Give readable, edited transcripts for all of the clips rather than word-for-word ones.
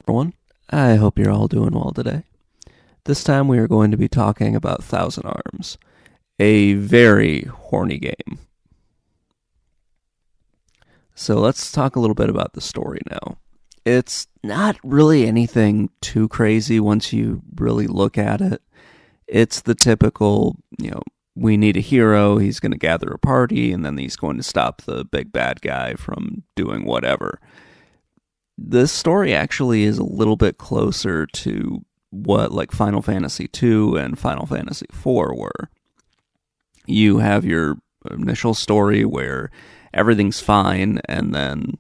everyone. I hope you're all doing well today. This time we are going to be talking about Thousand Arms, a very horny game. So let's talk a little bit about the story now. It's not really anything too crazy once you really look at it. It's the typical, we need a hero, he's going to gather a party, and then he's going to stop the big bad guy from doing whatever. This story actually is a little bit closer to what like Final Fantasy II and Final Fantasy IV were. You have your initial story where everything's fine, and then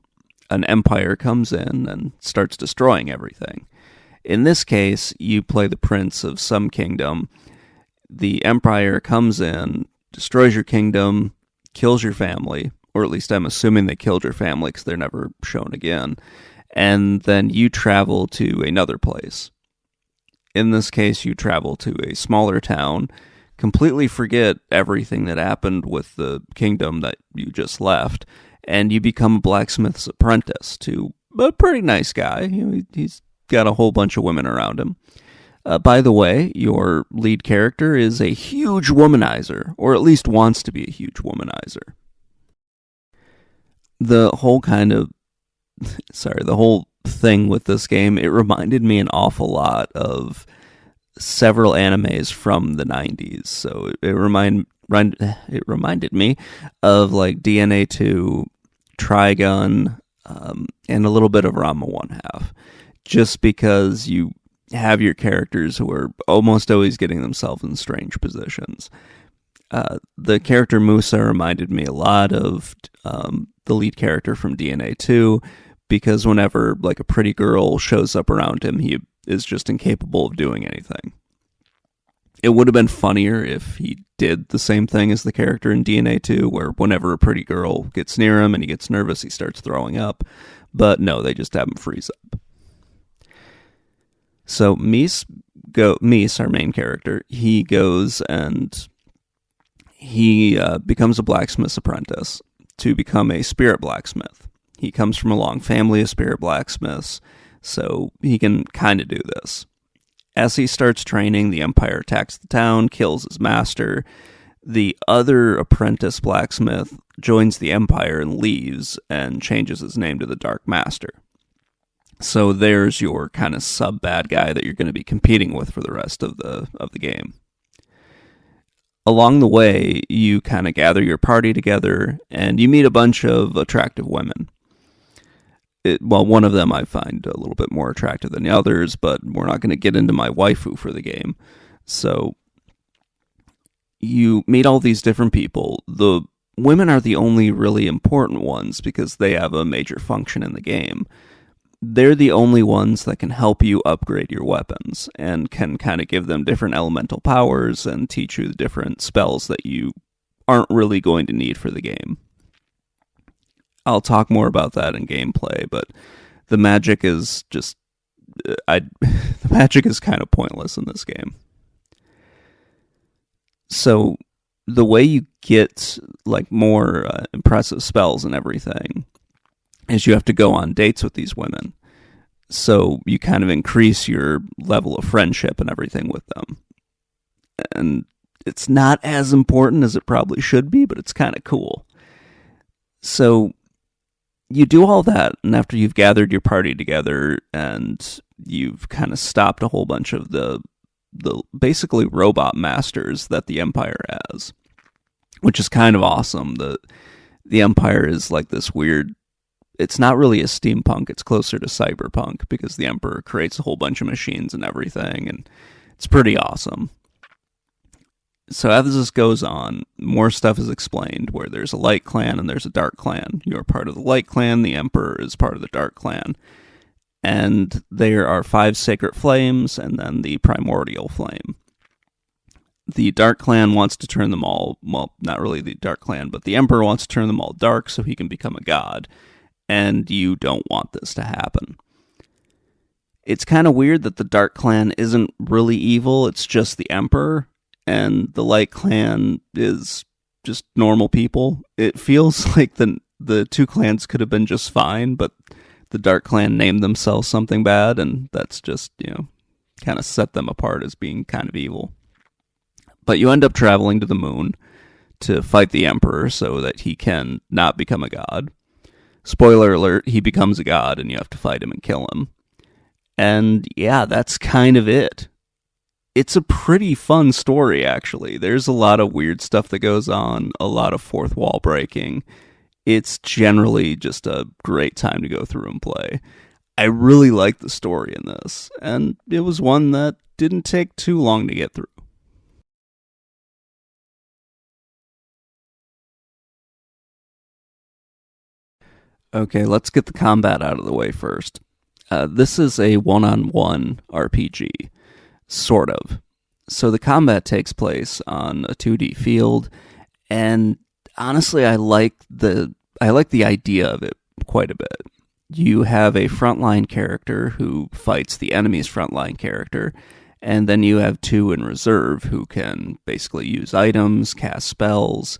an empire comes in and starts destroying everything. In this case, you play the prince of some kingdom. The empire comes in, destroys your kingdom, kills your family, or at least I'm assuming they killed your family because they're never shown again. And then you travel to another place. In this case, you travel to a smaller town, completely forget everything that happened with the kingdom that you just left, and you become a blacksmith's apprentice to a pretty nice guy. He's got a whole bunch of women around him. By the way, your lead character is a huge womanizer, or at least wants to be a huge womanizer. The whole thing with this game, it reminded me an awful lot of several animes from the 90s. So it reminded me of like DNA 2, Trigun, and a little bit of Ranma 1/2. Just because you have your characters who are almost always getting themselves in strange positions. The character Musa reminded me a lot of the lead character from DNA 2, because whenever like a pretty girl shows up around him, he is just incapable of doing anything. It would have been funnier if he did the same thing as the character in DNA 2, where whenever a pretty girl gets near him and he gets nervous, he starts throwing up. But no, they just have him freeze up. So Mies, our main character, he goes and he becomes a blacksmith's apprentice to become a spirit blacksmith. He comes from a long family of spirit blacksmiths, so he can kind of do this. As he starts training, the Empire attacks the town, kills his master. The other apprentice blacksmith joins the Empire and leaves and changes his name to the Dark Master. So there's your kind of sub-bad guy that you're going to be competing with for the rest of the game. Along the way, you kind of gather your party together, and you meet a bunch of attractive women. One of them I find a little bit more attractive than the others, but we're not going to get into my waifu for the game. So you meet all these different people. The women are the only really important ones because they have a major function in the game. They're the only ones that can help you upgrade your weapons and can kind of give them different elemental powers and teach you the different spells that you aren't really going to need for the game. I'll talk more about that in gameplay, but the magic is just the magic is kind of pointless in this game. So the way you get like more impressive spells and everything is you have to go on dates with these women. So you kind of increase your level of friendship and everything with them. And it's not as important as it probably should be, but it's kind of cool. So you do all that, and after you've gathered your party together and you've kind of stopped a whole bunch of the basically robot masters that the Empire has, which is kind of awesome. The Empire is like this weird, it's not really a steampunk, it's closer to cyberpunk, because the Emperor creates a whole bunch of machines and everything, and it's pretty awesome. So as this goes on, more stuff is explained, where there's a light clan and there's a dark clan. You're part of the light clan, the Emperor is part of the dark clan. And there are 5 sacred flames, and then the primordial flame. The dark clan wants to turn them all, well, not really the dark clan, but the Emperor wants to turn them all dark so he can become a god. And you don't want this to happen. It's kind of weird that the dark clan isn't really evil, it's just the Emperor. And the Light Clan is just normal people. It feels like the two clans could have been just fine, but the Dark Clan named themselves something bad, and that's just, kind of set them apart as being kind of evil. But you end up traveling to the moon to fight the Emperor so that he can not become a god. Spoiler alert, he becomes a god and you have to fight him and kill him. And yeah, that's kind of it. It's a pretty fun story, actually. There's a lot of weird stuff that goes on, a lot of fourth wall breaking. It's generally just a great time to go through and play. I really liked the story in this, and it was one that didn't take too long to get through. Okay, let's get the combat out of the way first. This is a one-on-one RPG, sort of. So the combat takes place on a 2D field, and honestly, I like the idea of it quite a bit. You have a frontline character who fights the enemy's frontline character, and then you have two in reserve who can basically use items, cast spells,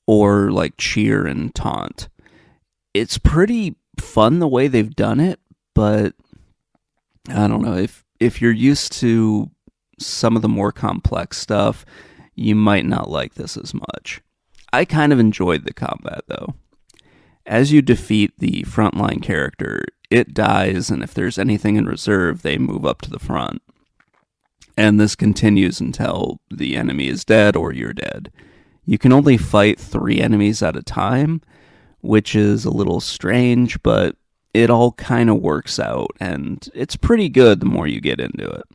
or like cheer and taunt. It's pretty fun the way they've done it, but I don't know, if you're used to some of the more complex stuff, you might not like this as much. I kind of enjoyed the combat though. As you defeat the frontline character, it dies, and if there's anything in reserve, they move up to the front. And this continues until the enemy is dead or you're dead. You can only fight 3 enemies at a time, which is a little strange, but it all kind of works out, and it's pretty good the more you get into it.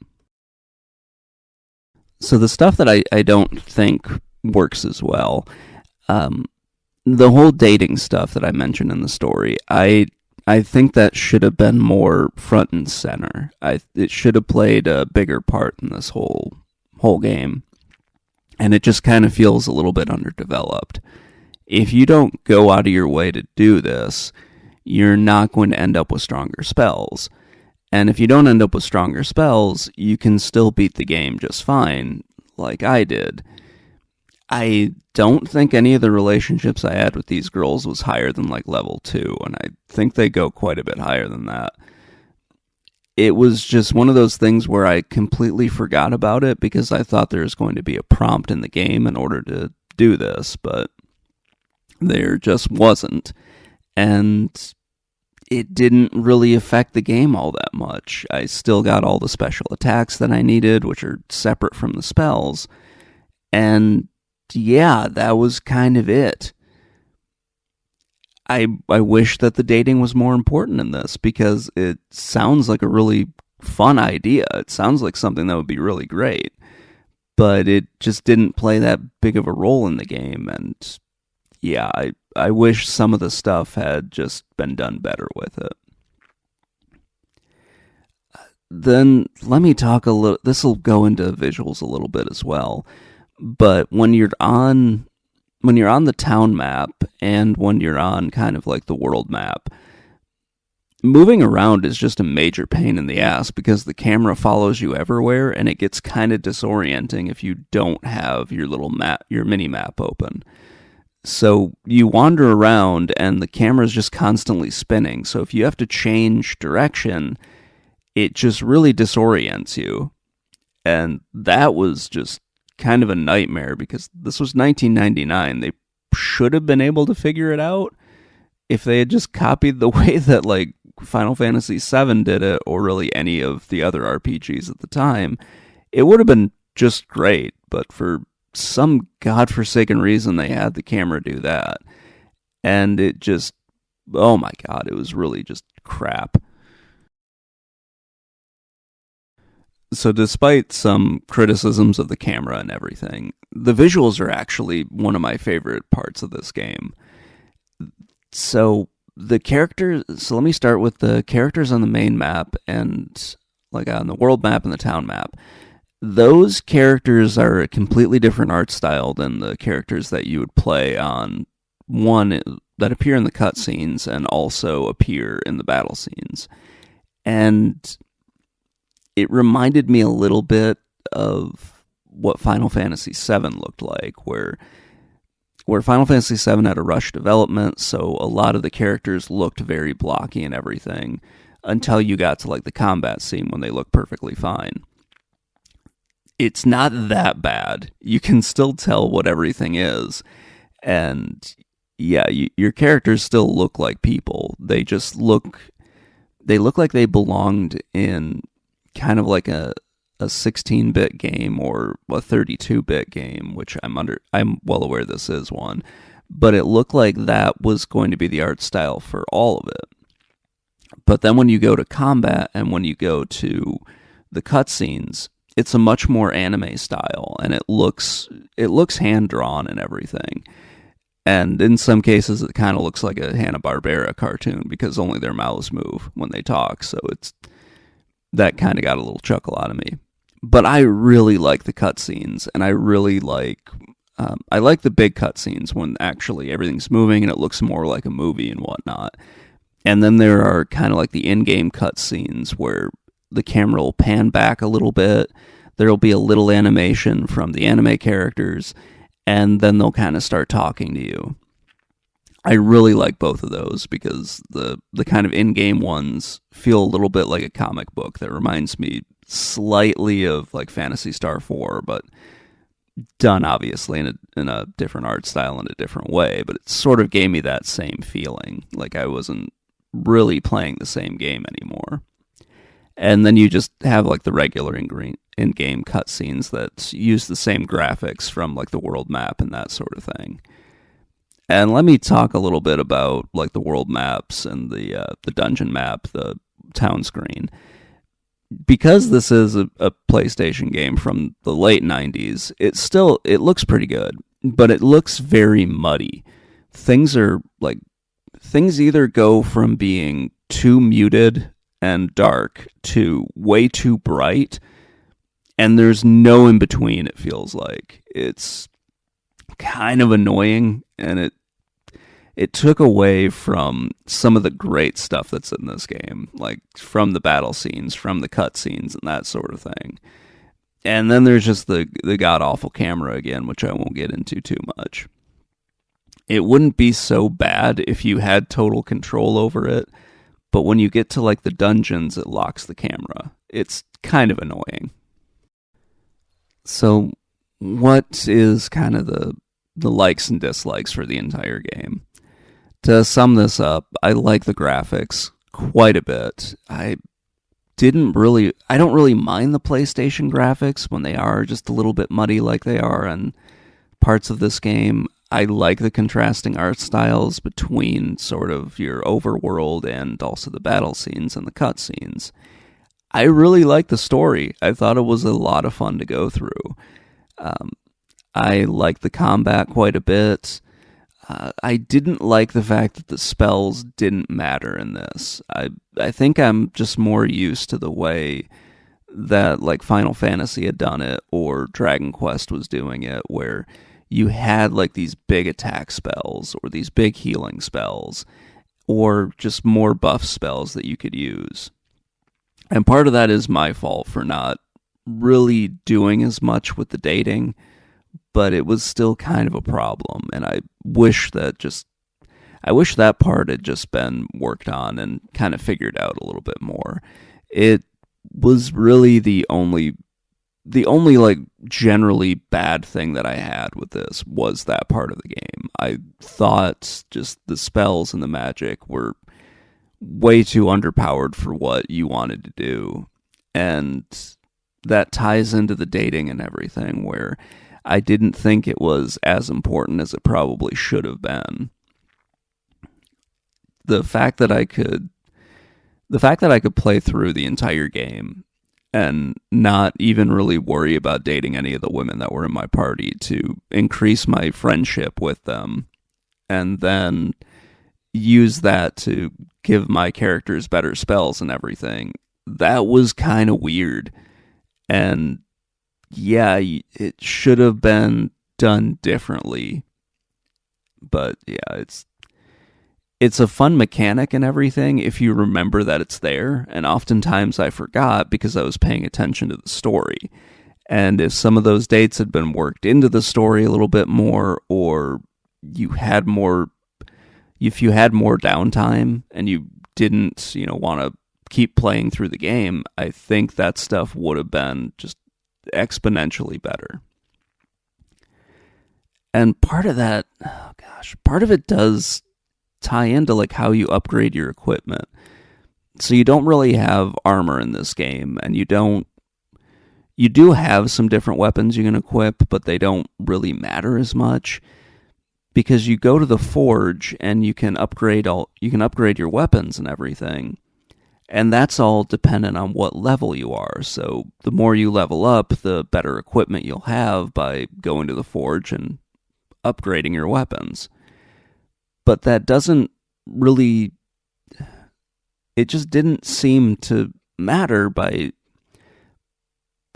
So the stuff that I don't think works as well, the whole dating stuff that I mentioned in the story, I think that should have been more front and center. It should have played a bigger part in this whole game, and it just kind of feels a little bit underdeveloped. If you don't go out of your way to do this, you're not going to end up with stronger spells. And if you don't end up with stronger spells, you can still beat the game just fine, like I did. I don't think any of the relationships I had with these girls was higher than like level 2, and I think they go quite a bit higher than that. It was just one of those things where I completely forgot about it because I thought there was going to be a prompt in the game in order to do this, but there just wasn't. And it didn't really affect the game all that much. I still got all the special attacks that I needed, which are separate from the spells. And yeah, that was kind of it. I wish that the dating was more important in this because it sounds like a really fun idea. It sounds like something that would be really great. But it just didn't play that big of a role in the game, and yeah, I wish some of the stuff had just been done better with it. Then let me talk a little, this will go into visuals a little bit as well, but when you're on the town map and when you're on kind of like the world map, moving around is just a major pain in the ass because the camera follows you everywhere and it gets kind of disorienting if you don't have your little map, your mini map open. So you wander around and the camera's just constantly spinning. So if you have to change direction, it just really disorients you. And that was just kind of a nightmare because this was 1999. They should have been able to figure it out if they had just copied the way that like Final Fantasy VII did it, or really any of the other RPGs at the time. It would have been just great, but for some godforsaken reason they had the camera do that, and it just, oh my god, it was really just crap. So despite some criticisms of the camera and everything, the visuals are actually one of my favorite parts of this game. So let me start with the characters on the main map and like on the world map and the town map. Those characters are a completely different art style than the characters that you would play on one that appear in the cutscenes and also appear in the battle scenes. And it reminded me a little bit of what Final Fantasy VII looked like, where where Final Fantasy VII had a rush development, so a lot of the characters looked very blocky and everything until you got to like the combat scene when they look perfectly fine. It's not that bad. You can still tell what everything is, and yeah, your characters still look like people. They just look like they belonged in kind of like a 16-bit game or a 32-bit game, which I'm well aware this is one, but it looked like that was going to be the art style for all of it. But then when you go to combat and when you go to the cutscenes, it's a much more anime style, and it looks hand drawn and everything. And in some cases, it kind of looks like a Hanna-Barbera cartoon because only their mouths move when they talk. So that kind of got a little chuckle out of me. But I really like the cutscenes, and I really like the big cutscenes when actually everything's moving and it looks more like a movie and whatnot. And then there are kind of like the in-game cutscenes where the camera will pan back a little bit. There'll be a little animation from the anime characters, and then they'll kind of start talking to you. I really like both of those because the kind of in-game ones feel a little bit like a comic book that reminds me slightly of like Phantasy Star 4, but done obviously in a different art style in a different way. But it sort of gave me that same feeling, like I wasn't really playing the same game anymore. And then you just have like the regular in-game cutscenes that use the same graphics from like the world map and that sort of thing. And let me talk a little bit about like the world maps and the dungeon map, the town screen. Because this is a PlayStation game from the late 90s, it looks pretty good, but it looks very muddy. Things either go from being too muted and dark to way too bright, and there's no in between, it feels like. It's kind of annoying, and it took away from some of the great stuff that's in this game, like from the battle scenes, from the cutscenes, and that sort of thing. And then there's just the god-awful camera again, which I won't get into too much. It wouldn't be so bad if you had total control over it, but when you get to like the dungeons, it locks the camera. It's kind of annoying. So what is kind of the likes and dislikes for the entire game? To sum this up, I like the graphics quite a bit. I don't really mind the PlayStation graphics when they are just a little bit muddy like they are in parts of this game. I like the contrasting art styles between sort of your overworld and also the battle scenes and the cutscenes. I really like the story. I thought it was a lot of fun to go through. I like the combat quite a bit. I didn't like the fact that the spells didn't matter in this. I think I'm just more used to the way that like Final Fantasy had done it or Dragon Quest was doing it, where you had like these big attack spells or these big healing spells or just more buff spells that you could use. And part of that is my fault for not really doing as much with the dating, but it was still kind of a problem, and I wish that part had just been worked on and kind of figured out a little bit more. It was really the only like generally bad thing that I had with this was that part of the game. I thought just the spells and the magic were way too underpowered for what you wanted to do, and that ties into the dating and everything, where I didn't think it was as important as it probably should have been. The fact that I could play through the entire game and not even really worry about dating any of the women that were in my party to increase my friendship with them, and then use that to give my characters better spells and everything, that was kind of weird. And yeah, it should have been done differently. But yeah, it's a fun mechanic and everything if you remember that it's there, and oftentimes I forgot because I was paying attention to the story. And if some of those dates had been worked into the story a little bit more, or you had more, if you had more downtime and you didn't, want to keep playing through the game, I think that stuff would have been just exponentially better. And part of that, oh gosh, part of it does tie into like how you upgrade your equipment. So you don't really have armor in this game, and you do have some different weapons you can equip, but they don't really matter as much because you go to the forge and you can upgrade your weapons and everything. And that's all dependent on what level you are. So the more you level up, the better equipment you'll have by going to the forge and upgrading your weapons. But that doesn't really, it just didn't seem to matter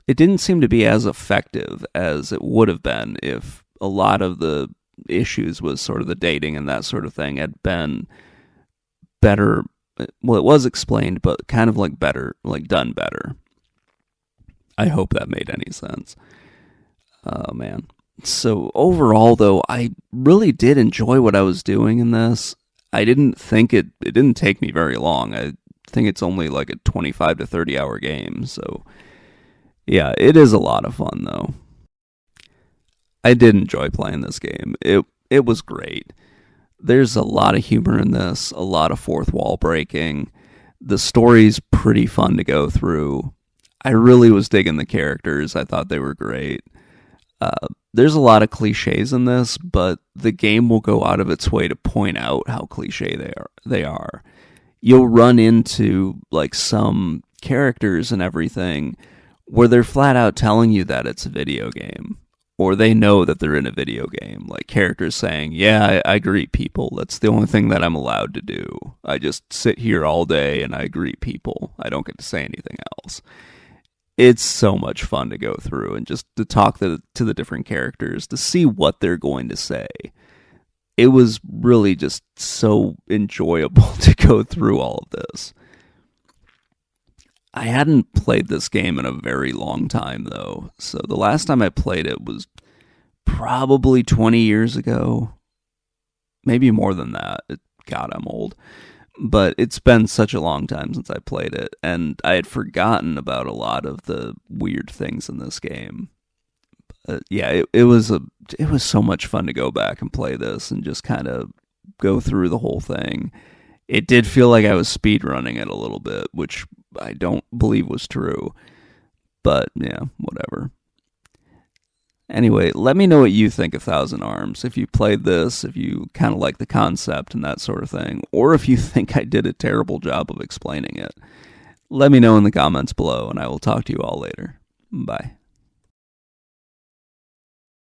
it didn't seem to be as effective as it would have been if a lot of the issues with sort of the dating and that sort of thing had been better. Well, it was explained, but kind of like better, like done better. I hope that made any sense. Oh, man. So overall, though, I really did enjoy what I was doing in this. I didn't think it didn't take me very long. I think it's only like a 25 to 30 hour game. So yeah, it is a lot of fun, though. I did enjoy playing this game. It was great. There's a lot of humor in this, a lot of fourth wall breaking. The story's pretty fun to go through. I really was digging the characters. I thought they were great. There's a lot of cliches in this, but the game will go out of its way to point out how cliche they are. You'll run into like some characters and everything where they're flat out telling you that it's a video game, or they know that they're in a video game. Like characters saying, yeah, I greet people. That's the only thing that I'm allowed to do. I just sit here all day and I greet people. I don't get to say anything else. It's so much fun to go through and just to talk to the different characters, to see what they're going to say. It was really just so enjoyable to go through all of this. I hadn't played this game in a very long time, though. So the last time I played it was probably 20 years ago. Maybe more than that. God, I'm old. But it's been such a long time since I played it, and I had forgotten about a lot of the weird things in this game. Yeah, it was so much fun to go back and play this and just kind of go through the whole thing. It did feel like I was speedrunning it a little bit, which I don't believe was true. But yeah, whatever. Anyway, let me know what you think of Thousand Arms. If you played this, if you kind of like the concept and that sort of thing, or if you think I did a terrible job of explaining it. Let me know in the comments below, and I will talk to you all later. Bye.